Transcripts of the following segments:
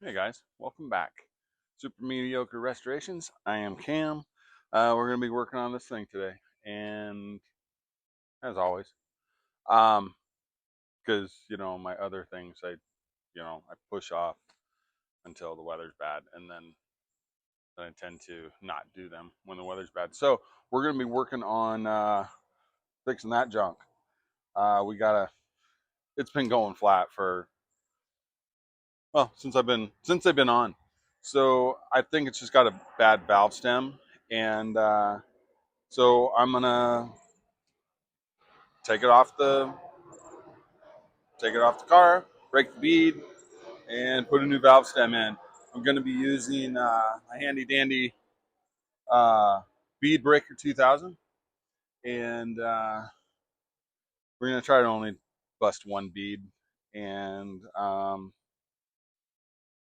Hey guys, welcome back. Super Mediocre Restorations. I am Cam. We're going to be working on this thing today, and as always, um, because my other things I push off until the weather's bad, and then I tend to not do them when the weather's bad. So we're going to be working on fixing that junk. We gotta. It's been going flat for since they've been on. So I think it's just got a bad valve stem, and so I'm gonna take it off the car, break the bead, and put a new valve stem in. I'm gonna be using a handy dandy Bead Breaker 2000, and we're gonna try to only bust one bead, and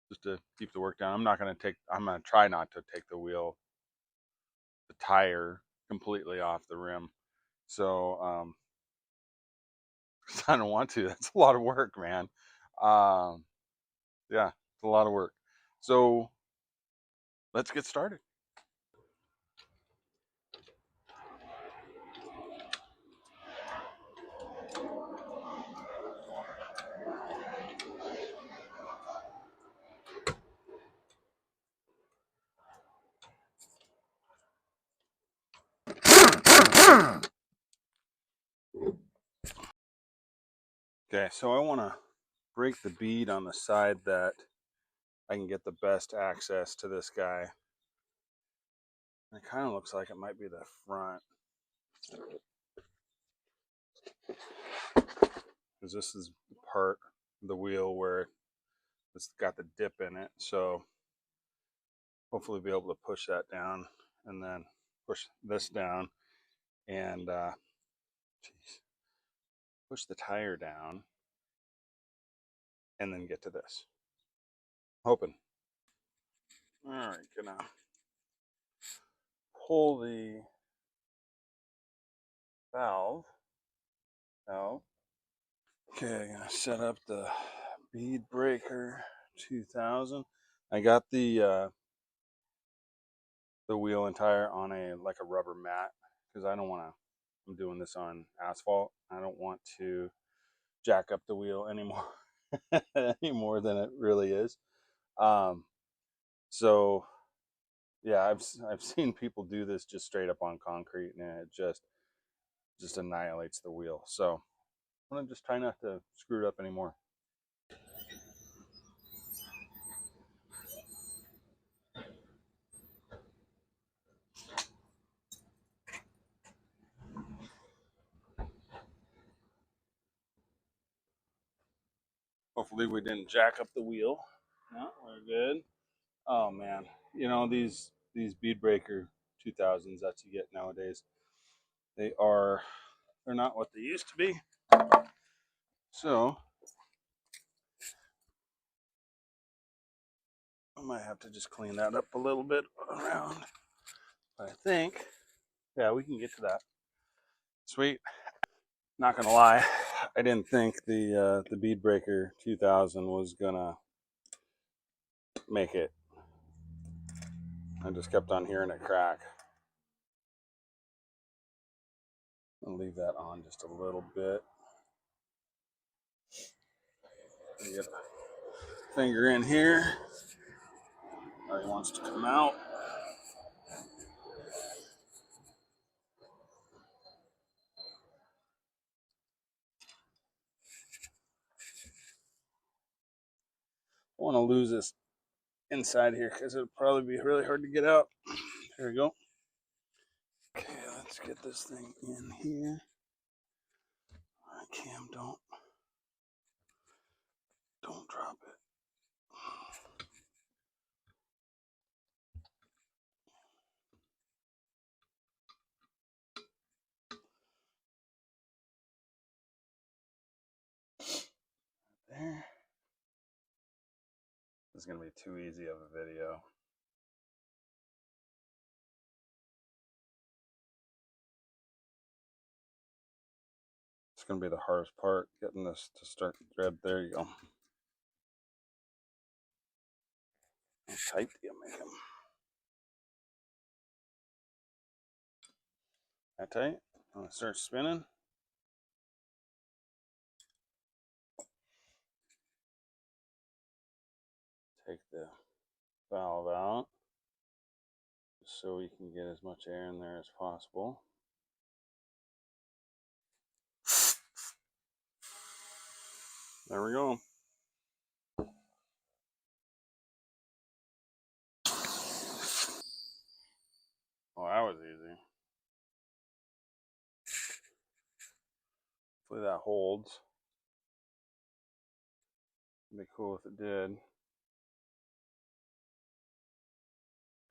just to keep the work down. I'm gonna try not to take the tire completely off the rim. So I don't want to. That's a lot of work, man. Um, yeah, it's a lot of work. So let's get started. Okay, so I want to break the bead on the side that I can get the best access to this guy. It kind of looks like it might be the front, because this is the part of the wheel where it's got the dip in it. So hopefully be able to push that down and then push this down and push the tire down and then get to this. Hoping. All right, gonna pull the valve out. Okay, I'm gonna set up the Bead Breaker 2000. I got the wheel and tire on a rubber mat because I don't want to. I'm doing this on asphalt. I don't want to jack up the wheel anymore any more than it really is. Um, so yeah, I've seen people do this just straight up on concrete, and it just annihilates the wheel. So I'm gonna just try not to screw it up anymore. Hopefully we didn't jack up the wheel. No, we're good. Oh man, these Bead Breaker 2000s that you get nowadays, they are they're not what they used to be. So I might have to just clean that up a little bit around. But I think, yeah, we can get to that. Sweet. Not gonna lie, I didn't think the Bead Breaker 2000 was gonna make it. I just kept on hearing it crack. I'll leave that on just a little bit. Get a finger in here. Already wants to come out. I want to lose this inside here because it'll probably be really hard to get out. There we go. Okay, let's get this thing in here. All right, Cam, don't drop it. There. This is gonna be too easy of a video. It's gonna be the hardest part, getting this to start to thread. There you go. How tight do you make them? That tight? I'm gonna start spinning. Take the valve out just so we can get as much air in there as possible. There we go. Well, that was easy. Hopefully that holds. It'd be cool if it did.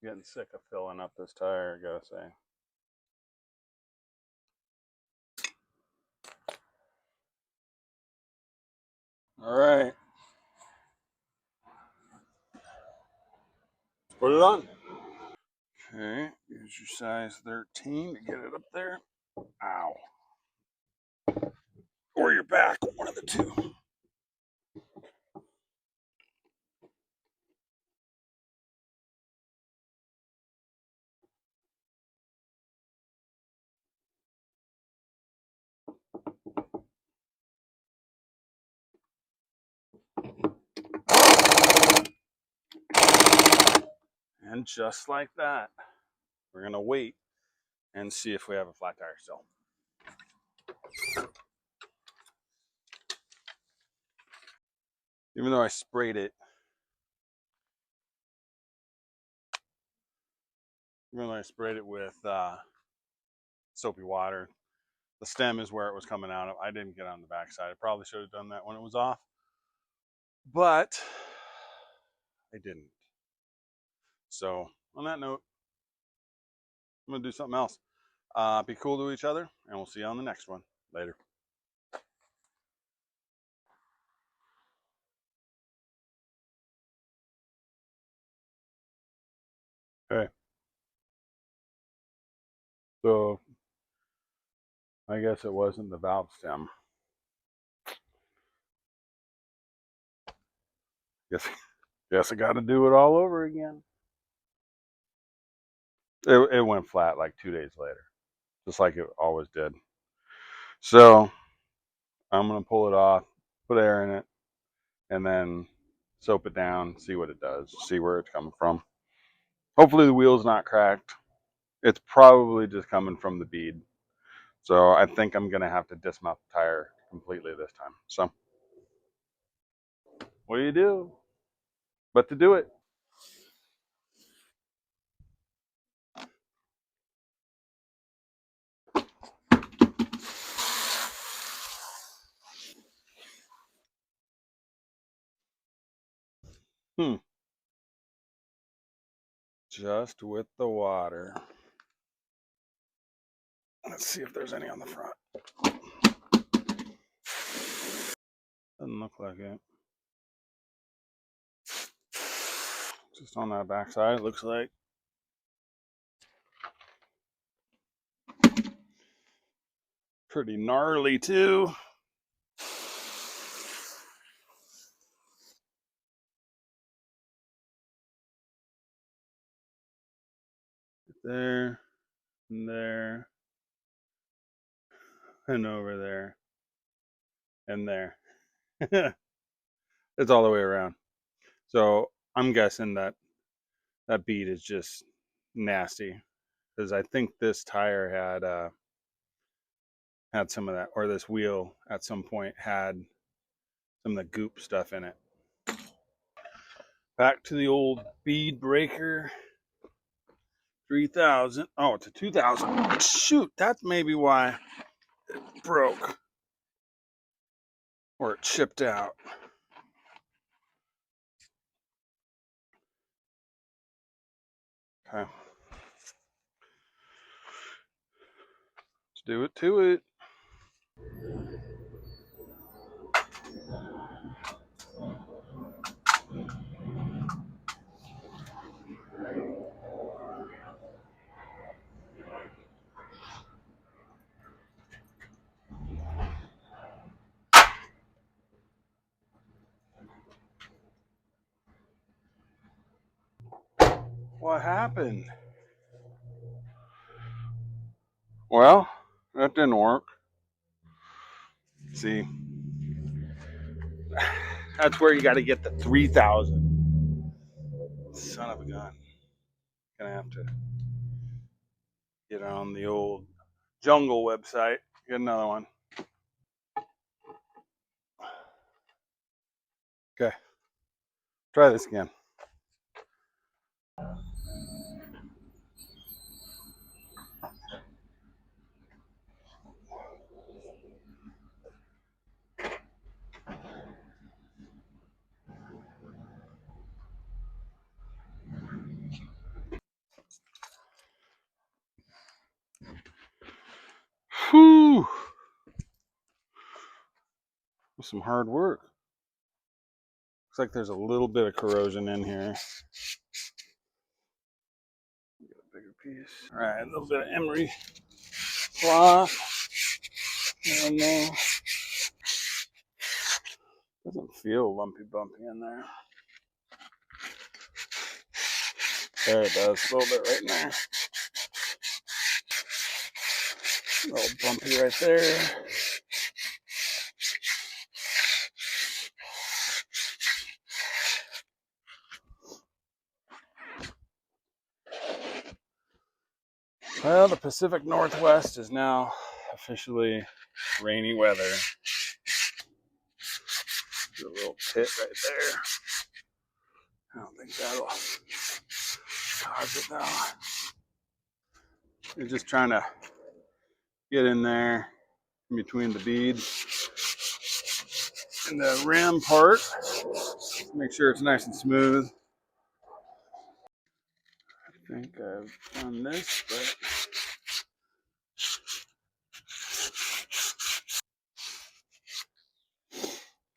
Getting sick of filling up this tire, I gotta say. All right. Let's put it on. Okay, use your size 13 to get it up there. Ow. Or your back, one of the two. And just like that, we're gonna wait and see if we have a flat tire still. Even though I sprayed it, with soapy water, the stem is where it was coming out of. I didn't get on the backside. I probably should have done that when it was off, but I didn't. So on that note, I'm gonna do something else. Be cool to each other, and we'll see you on the next one. Later. Okay. So I guess it wasn't the valve stem. Guess I got to do it all over again. It went flat like 2 days later, just like it always did. So I'm gonna pull it off, put air in it, and then soap it down, see what it does, see where it's coming from. Hopefully the wheel's not cracked. It's probably just coming from the bead. So I think I'm gonna have to dismount the tire completely this time. So what do you do but to do it? Just with the water. Let's see if there's any on the front. Doesn't look like it. Just on that backside, it looks like. Pretty gnarly too. There, and there, and over there, and there. It's all the way around. So I'm guessing that bead is just nasty, because I think this tire had some of that, or this wheel at some point had some of the goop stuff in it. Back to the old bead breaker. 3,000. Oh, it's a 2,000. Shoot, that's maybe why it broke, or it chipped out. Okay. Let's do it to it. What happened? Well, that didn't work. See, that's where you got to get the 3,000. Son of a gun. Gonna have to get on the old jungle website. Get another one. Okay. Try this again. Whew. Some hard work. Looks like there's a little bit of corrosion in here. Get a bigger piece. All right, a little bit of emery cloth. And doesn't feel lumpy bumpy in there. There it does, a little bit right in there. A little bumpy right there. Well, the Pacific Northwest is now officially rainy weather. There's a little pit right there. I don't think that'll cause it though. You're just trying to get in there in between the bead and the rim part. Make sure it's nice and smooth. I think I've done this, but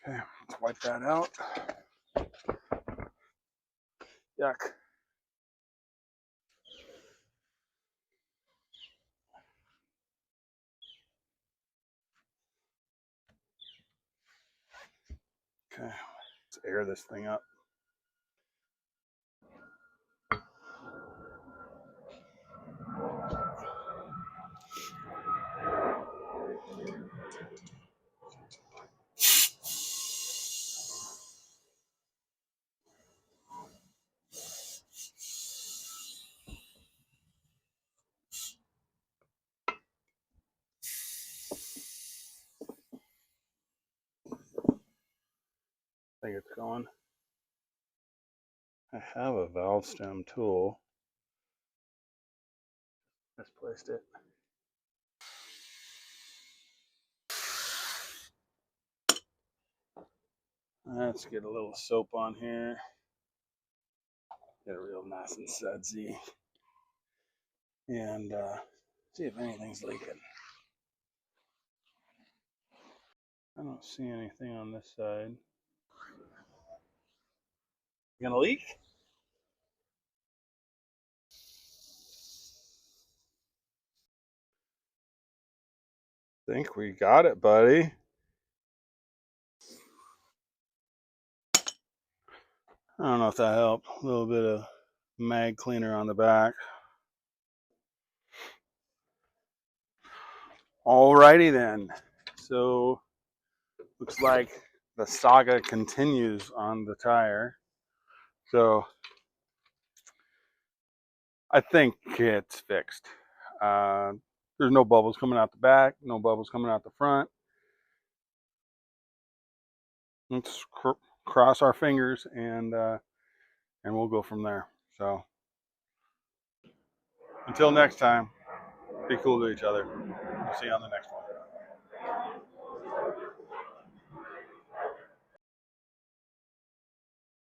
okay, let's wipe that out. Yuck. Okay, let's air this thing up. I think it's going. I have a valve stem tool. Misplaced it. Let's get a little soap on here. Get it real nice and sudsy. And see if anything's leaking. I don't see anything on this side. You gonna leak? Think we got it, buddy. I don't know if that helped. A little bit of mag cleaner on the back. Alrighty then. So looks like the saga continues on the tire. So I think it's fixed. There's no bubbles coming out the back, no bubbles coming out the front. Let's cross our fingers and we'll go from there. So until next time, be cool to each other. We'll see you on the next one.